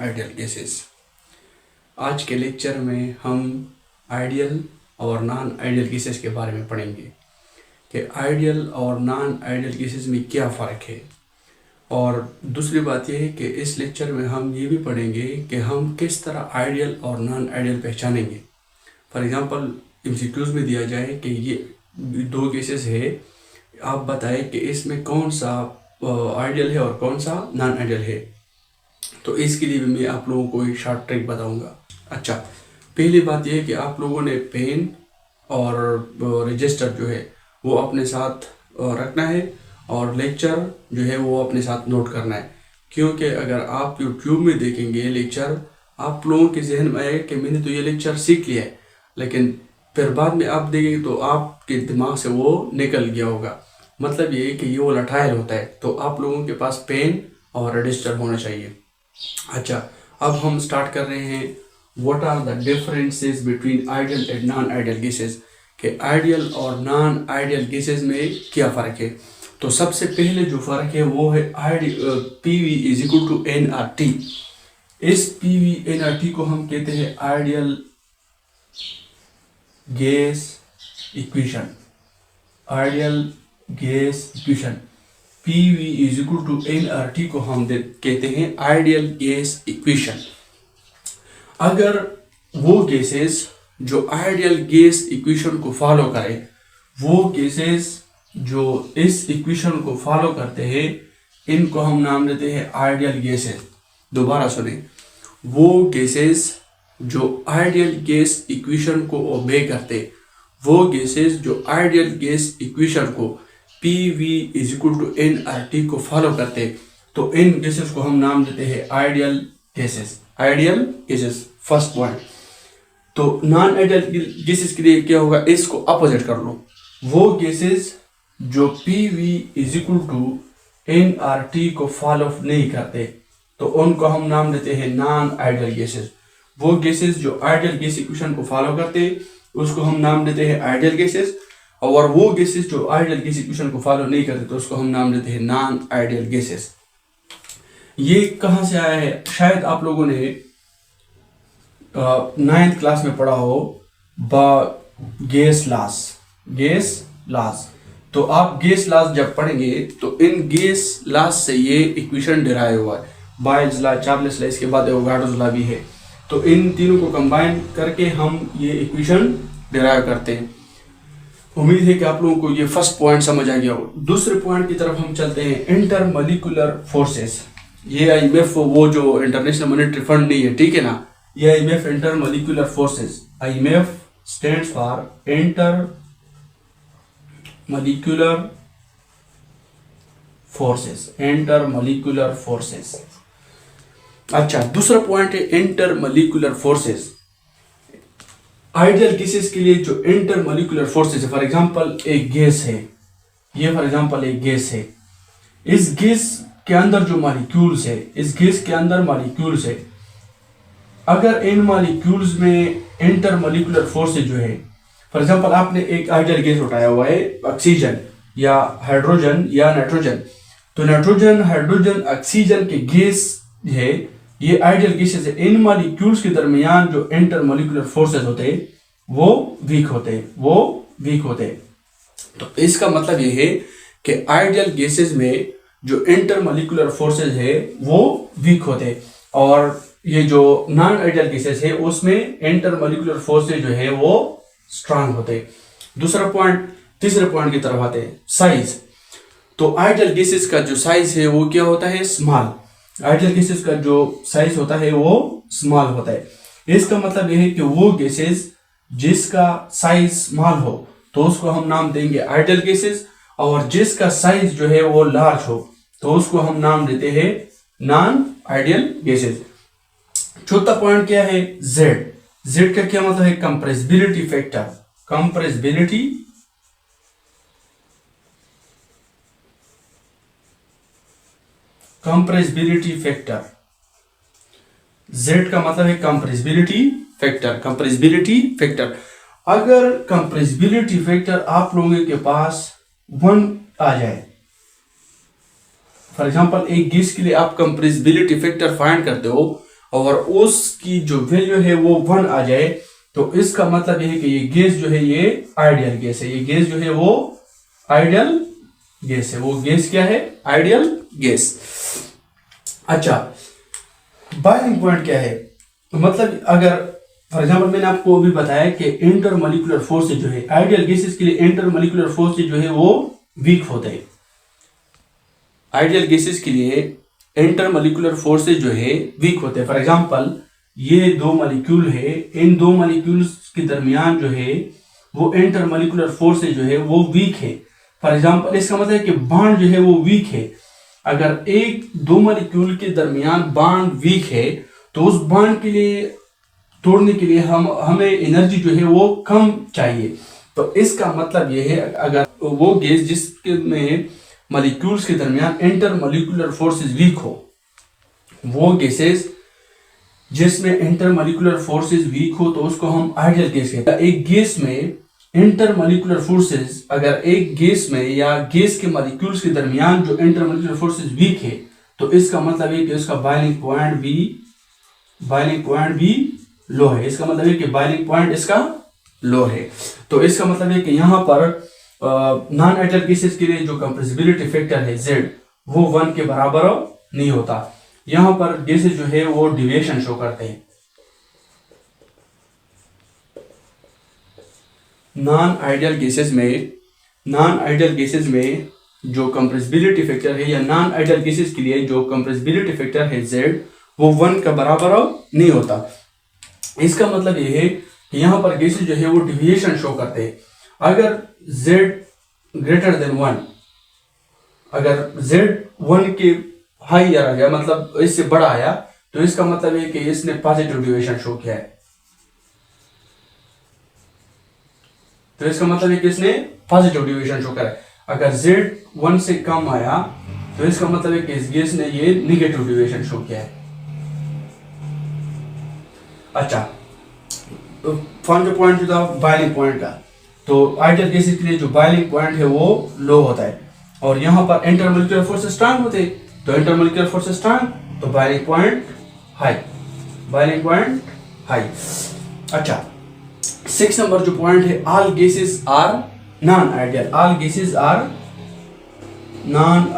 Ideal gases. आज के lecture में हम आइडियल और नॉन आइडियल गैसेस के बारे में पढ़ेंगे कि आइडियल और नॉन आइडियल गैसेस में क्या फ़र्क है। और दूसरी बात यह है कि इस लेक्चर में हम ये भी पढ़ेंगे कि हम किस तरह आइडियल और नॉन आइडियल पहचानेंगे। फॉर एग्जांपल एमसीक्यूज़ में दिया जाए कि ये दो केसेस है, आप बताएं कि इसमें कौन सा आइडियल है और कौन सा नॉन आइडियल है। तो इसके लिए भी मैं आप लोगों को एक शॉर्ट ट्रिक बताऊंगा। अच्छा, पहली बात यह है कि आप लोगों ने पेन और रजिस्टर जो है वो अपने साथ रखना है और लेक्चर जो है वो अपने साथ नोट करना है, क्योंकि अगर आप यूट्यूब में देखेंगे लेक्चर, आप लोगों के जहन में आएगा कि मैंने तो ये लेक्चर सीख लिया है, लेकिन फिर बाद में आप देखेंगे तो आपके दिमाग से वो निकल गया होगा। मतलब ये कि ये वो लठाइल होता है, तो आप लोगों के पास पेन और रजिस्टर होना चाहिए। अच्छा, अब हम स्टार्ट कर रहे हैं। What are the differences between ideal and non ideal gases, कि आइडियल और नॉन आइडियल गैसेस में क्या फ़र्क है। तो सबसे पहले जो फ़र्क है वो है PV is equal to nRT। इस PV nRT को हम कहते हैं ideal gas equation. Ideal gas equation PV is equal to nRT को हम कहते हैं आइडियल गैस इक्वेशन। अगर वो गैसेस जो आइडियल गैस इक्वेशन को फॉलो करें, वो गैसेस जो इस इक्वेशन को फॉलो करते हैं, इनको हम नाम देते हैं आइडियल गैसेस। दोबारा सुने, वो गैसेस जो आइडियल गैस इक्वेशन को ओबे करते, वो गैसेस जो आइडियल गैस इक्वेशन को PV is equal to nRT को फॉलो करते, तो इन गैसेस को हम नाम देते हैं ideal gases. Ideal gases first point. तो नॉन आइडियल गैसेस के लिए क्या होगा, इसको अपोजिट कर लो। वो गैसेस जो PV is equal to nRT को फॉलो नहीं करते, तो उनको हम नाम देते हैं नॉन आइडियल गैसेस। वो गैसेस जो आइडियल गैस इक्वेशन को फॉलो करते, उसको हम नाम देते हैं आइडियल गैसेस। और वो गैसेस जो आइडियल गैस इक्वेशन को फॉलो नहीं करते, तो उसको हम नाम देते हैं नॉन आइडियल गैसेस। ये कहाँ से आया है? शायद आप लोगों ने 9th क्लास में पढ़ा हो गैस लॉस। तो आप गैस लॉस जब पढ़ेंगे तो इन गैस लॉस से ये इक्वेशन डिराइव हुआ है। बॉयल्स लॉ, चार्ल्स लॉ, इसके बाद एवोगाड्रोस लॉ भी है। तो इन तीनों को कंबाइन करके हम ये इक्वेशन डिराइव करते हैं। उम्मीद है कि आप लोगों को ये फर्स्ट पॉइंट समझ आ गया हो। दूसरे पॉइंट की तरफ हम चलते हैं, इंटरमॉलिक्यूलर फोर्सेस। ये IMF वो जो इंटरनेशनल मॉनेटरी फंड नहीं है, ठीक है ना, ये IMF intermolecular forces. IMF stands for intermolecular forces. अच्छा, दूसरा पॉइंट है इंटरमॉलिक्यूलर फोर्सेस। आइडियल गैसेस के लिए जो इंटरमॉलिक्यूलर फोर्सेस है, फॉर एग्जांपल एक गैस है, ये फॉर एग्जांपल एक गैस है। इस गैस के अंदर जो मॉलिक्यूल्स है, इस गैस के अंदर मॉलिक्यूल्स है, अगर इन मॉलिक्यूल्स में इंटरमॉलिक्यूलर फोर्सेस जो है, फॉर एग्जांपल आपने एक आइडियल गैस उठाया हुआ है, ऑक्सीजन या हाइड्रोजन या नाइट्रोजन। तो नाइट्रोजन, हाइड्रोजन, ऑक्सीजन के गैस है, ये आइडियल गैसेस है। इन मॉलिक्यूल्स के दरमियान जो इंटरमॉलिक्यूलर फोर्सेस होते हैं वो वीक होते हैं। तो इसका मतलब ये है कि आइडियल गैसेस में जो इंटरमॉलिक्यूलर फोर्सेस है वो वीक होते हैं, और ये जो नॉन आइडियल गैसेस है उसमें इंटरमॉलिक्यूलर फोर्सेस जो है वो स्ट्रांग होते हैं। दूसरा पॉइंट, तीसरे पॉइंट की तरफ आते हैं, साइज। तो आइडियल गैसेस का जो साइज है वो क्या होता है, स्मॉल। आइडियल गैसेस का जो साइज होता है वो स्मॉल होता है। इसका मतलब यह है कि वो गैसेस जिसका साइज स्मॉल हो तो उसको हम नाम देंगे आइडियल गैसेस, और जिसका साइज जो है वो लार्ज हो तो उसको हम नाम देते हैं नॉन आइडियल गैसेस। चौथा पॉइंट क्या है, Z का क्या मतलब है, compressibility factor. Compressibility factor, Z का मतलब है कंप्रेसिबिलिटी फैक्टर। अगर कंप्रेसिबिलिटी फैक्टर आप लोगों के पास 1 आ जाए, फॉर एग्जांपल एक गैस के लिए आप कंप्रेसिबिलिटी फैक्टर फाइंड करते हो और उसकी जो वैल्यू है वो 1 आ जाए, तो इसका मतलब ये है कि ये गैस जो है ये आइडियल गैस है। ये गैस जो है वो आइडियल गैस है। वो गैस क्या है? Ideal gas. अच्छा, बॉइलिंग पॉइंट क्या है? मतलब अगर फॉर एग्जांपल मैंने आपको अभी बताया कि इंटरमोलिकुलर फोर्सेज जो है आइडियल गैसेस के लिए, इंटरमोलिकुलर फोर्सेज जो है वो वीक होते हैं। आइडियल गैसेस के लिए इंटरमोलिकुलर फोर्सेज जो है वीक होते हैं। फॉर एग्जांपल ये दो मॉलिक्यूल है, इन दो मॉलिक्यूल्स के दरमियान जो है वो इंटरमोलिकुलर फोर्सेज जो है वो वीक है। फॉर एग्जांपल इसका मतलब है कि बॉन्ड जो है वो वीक है। अगर एक दो मॉलिक्यूल के दरमियान बॉन्ड वीक है तो उस बॉन्ड के लिए तोड़ने के लिए हमें एनर्जी जो है वो कम चाहिए। तो इसका मतलब ये है अगर वो गैस जिसके में मॉलिक्यूल्स के दरमियान इंटरमोलिकुलर फोर्सेस वीक हो, वो गैसेस जिसमें इंटरमोलिकुलर फोर्सेस वीक हो तो उसको हम आइडियल गैस कहते हैं। एक गैस में इंटरमोलिकुलर फोर्सेस, अगर एक गैस में या गैस के मॉलिक्यूल्स के दरमियान जो इंटरमोलिकुलर फोर्सेस वीक है तो इसका मतलब है कि उसका बॉइलिंग पॉइंट भी लो है। इसका मतलब है कि बॉइलिंग पॉइंट इसका लो है। तो इसका मतलब है कि यहाँ पर नॉन आइडियल गैसेस के लिए जो कंप्रेसिबिलिटी फैक्टर है Z वो 1 के बराबर नहीं होता। यहाँ पर गैसेस जो है वो डिविएशन शो करते हैं। नॉन आइडियल गैसेस में जो कंप्रेसिबिलिटी फैक्टर है या नॉन आइडियल गैसेस के लिए जो कंप्रेसिबिलिटी फैक्टर है Z वो 1 का बराबर नहीं होता। इसका मतलब ये है कि यहाँ पर गैसेस जो है वो डिविएशन शो करते हैं। अगर Z ग्रेटर देन 1, अगर Z 1 के हाइयर आ गया, मतलब इससे बड़ा आया, तो इसका मतलब है कि इसने पॉजिटिव डिविएशन शो किया है। तो इसका मतलब है कि इसने पॉजिटिव डिविएशन शो करा है। अगर Z 1 से कम आया तो इसका मतलब है कि इस गैस ने ये निगेटिव डिविएशन शो किया है। अच्छा, तो फाइंड द पॉइंट था बॉइलिंग पॉइंट का। तो आइडियल गैसेस के लिए जो बॉइलिंग पॉइंट है वो लो होता है और यहाँ पर इंटरमोलिकुलर फोर्सेस स्ट्रांग होते हैं। तो इंटरमोलिकुलर फोर्सेस स्ट्रांग तो बॉइलिंग पॉइंट हाई। अच्छा, 6 नंबर जो पॉइंट है, all gases are non ideal. All gases are non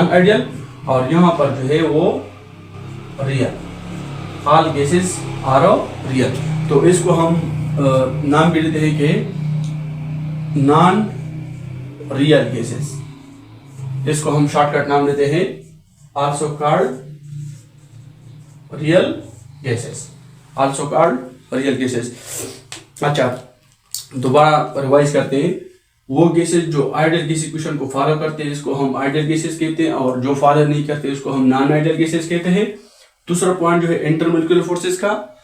ideal और यहाँ पर जो है वो real. All gases are real. तो इसको हम नाम भी लेते हैं कि नॉन रियल गैसेस। इसको हम शॉर्टकट नाम लेते हैं आल्सो कॉल्ड रियल गैसेस। अच्छा, दोबारा रिवाइज करते हैं। वो गैसेस जो आइडियल गैस इक्वेशन को फॉलो करते हैं इसको हम आइडियल गैसेस कहते हैं और जो फॉलो नहीं करते इसको हम नॉन आइडियल गैसेस कहते हैं। दूसरा पॉइंट जो है इंटरमोलिकुलर फोर्सेस का,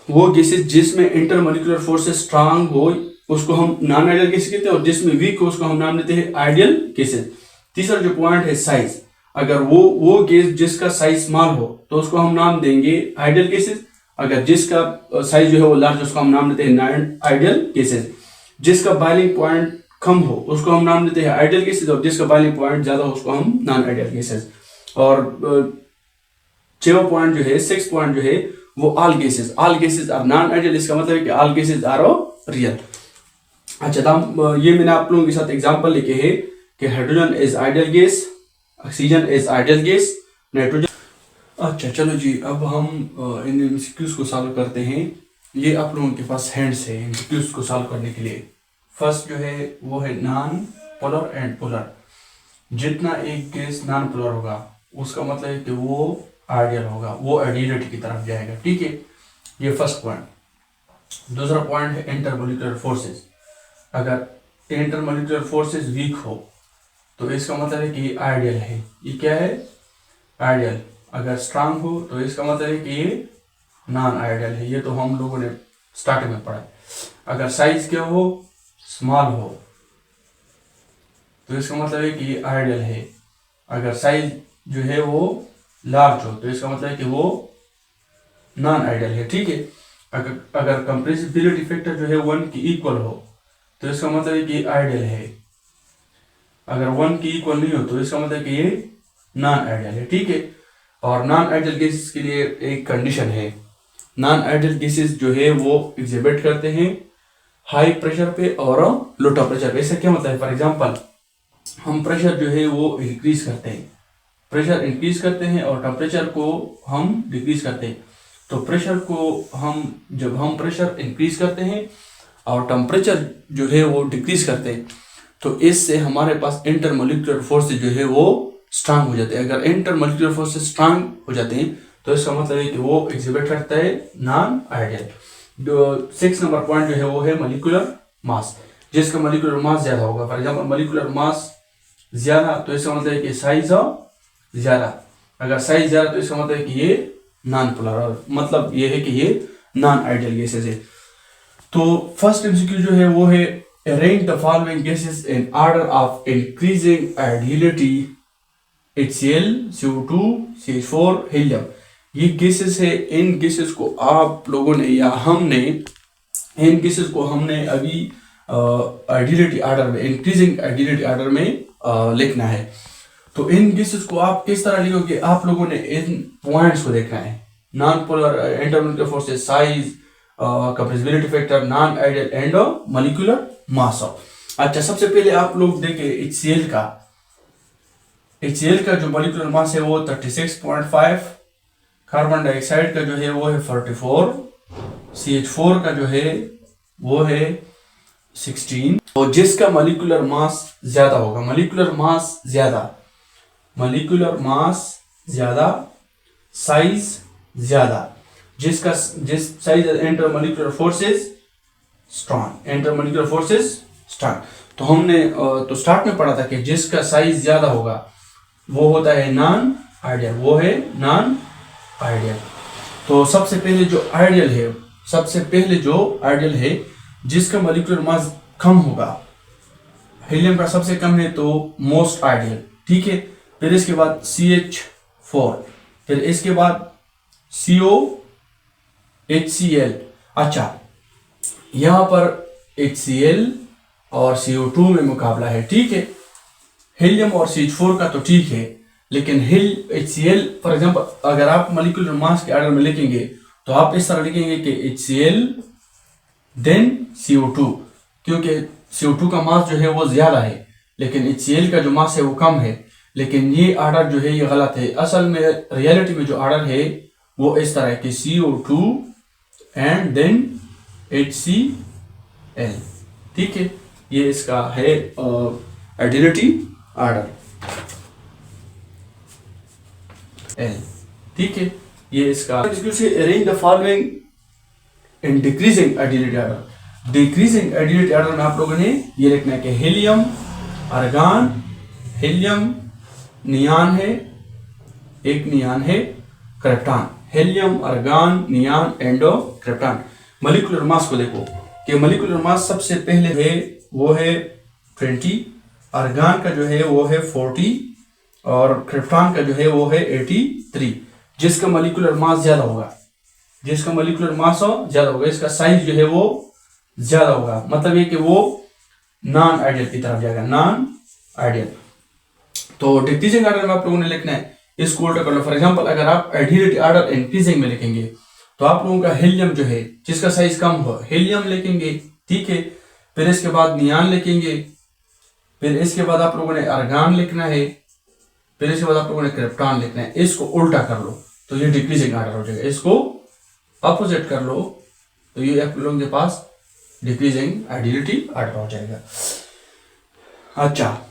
वो गैसेस जिसमें इंटरमोलिकुलर फोर्सेस स्ट्रांग हो उसको हम नॉन आइडियल गैसेस कहते हैं और जिसमें वीक हो उसको हम नाम लेते हैं आइडियल गैसेस। तीसरा जो पॉइंट है साइज, अगर वो गैस जिसका साइज स्मॉल हो तो उसको हम नाम देंगे आइडियल गैसेस। अगर जिसका साइज जो है वो लार्ज उसको हम नाम लेते हैं नॉन आइडियल गैसेस। जिसका बॉइलिंग पॉइंट कम हो उसको हम नाम लेते हैं आइडियल गैसेस और जिसका बॉइलिंग पॉइंट ज्यादा हो उसको हम नॉन आइडियल गैसेस। और 6 पॉइंट जो है, 6 पॉइंट जो है वो all gases are non ideal. इसका मतलब है कि ऑल गैसेस आर रियल। अच्छा, तो ये मैंने आप लोगों के साथ एग्जांपल लिखे हैं कि hydrogen is ideal gas, oxygen is ideal gas, nitrogen. अच्छा चलो जी, अब हम इन एमसीक्यूज को सॉल्व करते हैं। ये आप लोगों के पास हैंड्स है एमसीक्यूज को सॉल्व करने के लिए। फर्स्ट जो है वो है नॉन पोलर एंड पोलर। जितना एक गैस नॉन पोलर होगा उसका मतलब है कि वो आइडियल होगा, वो आइडियलिटी की तरफ जाएगा। ठीक है, ये फर्स्ट पॉइंट। दूसरा पॉइंट है इंटरमोलिकुलर फोर्सेस। अगर इंटरमोलिकुलर फोर्सेस वीक हो तो इसका मतलब है कि ये आइडियल है। ये क्या है? आइडियल। अगर स्ट्रांग हो तो इसका मतलब है कि ये नॉन आइडियल है। ये तो हम लोगों ने स्टार्टिंग में पढ़ा है। अगर साइज क्या हो? स्मॉल हो तो इसका मतलब है कि ये आइडियल है। अगर साइज जो है वो लार्ज हो तो इसका मतलब है कि वो नॉन आइडियल है। ठीक है, अगर कंप्रेसिबिलिटी फैक्टर जो है 1 की इक्वल हो तो इसका मतलब है कि आइडियल है। अगर 1 की इक्वल नहीं हो तो इसका मतलब है कि ये नॉन आइडियल है, ठीक है। और नॉन आइडियल गैसेस के लिए एक कंडीशन है, नॉन आइडियल गैसेस जो है वो एग्जिबिट करते हैं हाई प्रेशर पे और लो टेम्परेचर पे। इससे क्या होता है, फॉर एग्जांपल हम प्रेशर जो है वो इंक्रीज करते हैं, प्रेशर इंक्रीज करते हैं और टेम्परेचर को हम डिक्रीज करते हैं। तो प्रेशर को जब हम प्रेशर इंक्रीज करते हैं और टेम्परेचर जो है वो डिक्रीज करते हैं, तो इससे हमारे पास इंटरमोलिकुलर फोर्सेज जो है वो स्ट्रांग हो जाते हैं। अगर इंटरमोलिकुलर फोर्सेज स्ट्रांग हो जाते हैं तो इसका मतलब है कि वो एग्जिबिट करता है नॉन आइडियल। जो 6 नंबर पॉइंट जो है वो है मॉलिक्यूलर मास, जिसका मॉलिक्यूलर मास ज्यादा होगा। फॉर एग्जांपल मॉलिक्यूलर मास ज्यादा तो इसका मतलब है कि साइज ज्यादा, अगर साइज ज्यादा तो इसका मतलब है कि ये नॉन पोलर, मतलब ये है कि ये नॉन आइडियल गैसेस है। तो फर्स्ट एमसीक्यू जो है वो है arrange the following gases in order of increasing ideality HCl, CO2, CH4, helium. ये गैसेस है, इन गैसेस को आप लोगों ने या हमने इन गैसेस को हमने अभी आइडियलिटी ऑर्डर में, इंक्रीजिंग आइडियलिटी ऑर्डर में लिखना है। तो इन गैसेस को आप किस तरह लिखोगे, आप लोगों ने इन पॉइंट्स को देखना है, non polar, intermolecular forces, size, compressibility factor, non ideal and molecular mass. अच्छा, सबसे पहले आप लोग देखें HCl का जो मॉलिक्यूलर मास है वो 36.5, कार्बन डाइऑक्साइड का जो है वो है 44, CH4 का जो है वो है 16। तो जिसका मॉलिक्यूलर मास ज्यादा होगा, मॉलिक्यूलर मास ज्यादा, साइज ज्यादा, जिस साइज इंटरमोलिक्यूलर फोर्सेस स्ट्रांग, तो हमने तो स्टार्ट में पढ़ा था कि जिसका साइज ज्यादा होगा वो होता है नॉन आइडियल। तो सबसे पहले जो आइडियल है जिसका मॉलिक्यूलर मास कम होगा, हीलियम का सबसे कम है तो मोस्ट आइडियल, ठीक है। फिर इसके बाद CH4, फिर इसके बाद CO, HCl। अच्छा, यहां पर HCl और CO2 में मुकाबला है, ठीक है। हीलियम और CH4 का तो ठीक है, लेकिन HCl फॉर एग्जांपल अगर आप मॉलिक्यूलर मास के ऑर्डर में लिखेंगे तो आप इस तरह लिखेंगे कि HCl देन CO2, क्योंकि CO2 का मास जो है वो ज्यादा है लेकिन HCl का जो मास है वो कम है। लेकिन ये ऑर्डर जो है ये गलत है। असल में रियलिटी में जो ऑर्डर है वो इस तरह है कि CO2 एंड देन HCl, ठीक है। ये इसका है आइडियलिटी ऑर्डर L, ठीक है। ये इसका arrange the following in decreasing ideality order. Decreasing ideality order में आप लोगों ने ये लिखना है कि हीलियम, आर्गन, हीलियम, नियान है, एक नियान है, krypton, helium, argon, neon and krypton. Molecular mass को देखो कि मॉलिक्यूलर मास सबसे पहले है वो है 20, आर्गन का जो है वो है 40 और क्रिप्टॉन का जो है वो है 83। जिसका मॉलिक्यूलर मास ज्यादा होगा, इसका साइज जो है वो ज्यादा होगा, मतलब ये कि वो नॉन आइडियल की तरफ जाएगा, नॉन आइडियल। तो डिक्रीजिंग ऑर्डर में आप लोगों ने लिखना है, इसको उल्टा कर लो। फॉर एग्जांपल अगर आप आइडियलिटी ऑर्डर इंक्रीजिंग में लिखेंगे तो आप लोगों का हीलियम जो है जिसका साइज कम हो, हीलियम लिखेंगे, ठीक है। फिर इसके बाद नियान लिखेंगे, फिर इसके बाद आप लोगों ने आर्गन लिखना है, फिर इसके बाद आप लोगों ने क्रिप्टॉन लिखना है। इसको उल्टा कर लो तो ये डिक्रीजिंग ऑर्डर हो जाएगा, इसको अपोजिट कर लो तो ये आप लोगों के पास डिक्रीजिंग आइडियलिटी ऑर्डर हो जाएगा। अच्छा,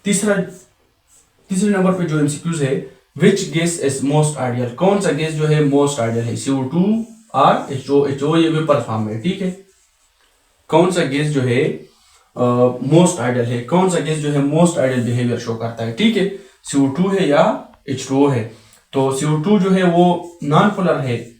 तीसरे नंबर पे जो एमसीक्यूज है, which gas is most ideal, कौन सा गैस जो है मोस्ट आइडियल है, CO2 और H2O, ये वेपर फॉर्म में, ठीक है। कौन सा गैस जो है मोस्ट आइडियल है, कौन सा गैस जो है मोस्ट आइडियल बिहेवियर शो करता है, ठीक है। CO2 है या H2O है। तो CO2 जो है वो नॉन पोलर है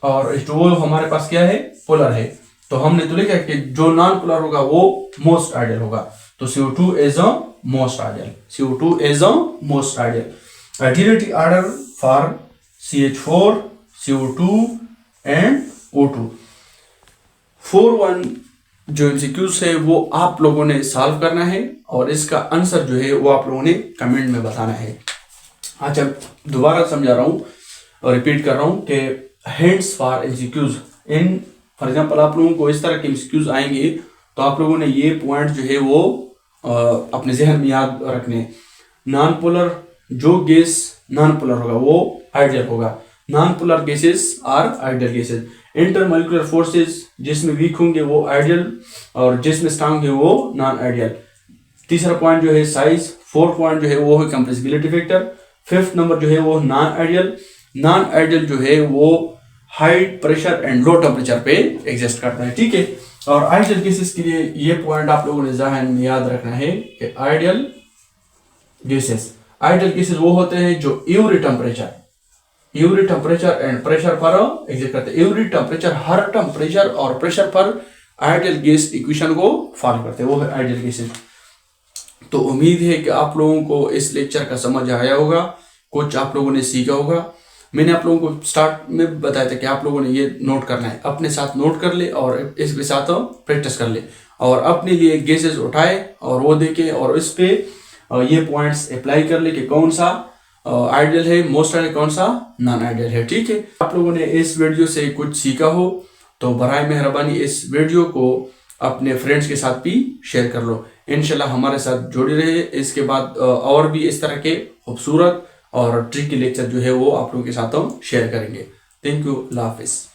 और H2O हमारे पास क्या है, पोलर है। तो हमने तो लिखा है कि जो नॉन पोलर होगा वो मोस्ट आइडियल होगा, तो CO2 is a most ideal. Ideality order for CH4, CO2 and O2। 4-1 जो एमसीक्यूज है वो आप लोगों ने सॉल्व करना है और इसका आंसर जो है वो आप लोगों ने कमेंट में बताना है। अच्छा, दोबारा समझा रहा हूँ और रिपीट कर रहा हूँ कि hints for MCQs in for example आप लोगों को इस तरह के एमसीक्यूज आएंगे तो आप लोगों ने ये पॉइंट जो है वो अपने जहन में याद रखने। नॉन पोलर, जो गैस नॉन पोलर होगा वो आइडियल होगा। Non polar gases are ideal gases. Intermolecular forces जिसमें वीक होंगे वो आइडियल और जिसमें स्ट्रांग होंगे वो नॉन आइडियल। तीसरा पॉइंट जो है साइज। फोर्थ पॉइंट जो है वो है कंप्रेसिबिलिटी फैक्टर। फिफ्थ नंबर जो है वो नॉन आइडियल। नॉन आइडियल जो है वो high pressure and low temperature पे एग्जिस्ट करता है, ठीक है। और आइडियल गैसेस के लिए ये पॉइंट आप लोगों ने जहन में याद रखना है कि आइडियल गैसेस वो होते हैं जो एवरी टेम्परेचर एंड प्रेशर पर एग्जिस्ट करते हैं। एवरी टेम्परेचर, हर टेम्परेचर और प्रेशर पर आइडियल गैस इक्वेशन को फॉलो करते हैं, वो है आइडियल गैसेस। तो उम्मीद है कि आप लोगों को इस लेक्चर का समझ आया होगा, कुछ आप लोगों ने सीखा होगा। मैंने आप लोगों को स्टार्ट में बताया था कि आप लोगों ने ये नोट करना है, अपने साथ नोट कर ले और इसके साथ प्रैक्टिस कर ले और अपने लिए गैसेस उठाए और वो देखे और इस पे ये पॉइंट्स अप्लाई कर ले कि कौन सा आइडियल है, मोस्ट आइडियल, कौन सा नॉन आइडियल है, ठीक है। आप लोगों ने इस वीडियो से कुछ सीखा हो तो बराए मेहरबानी इस वीडियो को अपने फ्रेंड्स के साथ भी शेयर कर लो। इंशाल्लाह हमारे साथ जुड़े रहे। इसके बाद और भी इस तरह के खूबसूरत और ट्रिकी लेक्चर जो है वो आप लोगों के साथ हम शेयर करेंगे। थैंक यू, अल्लाह हाफिज़।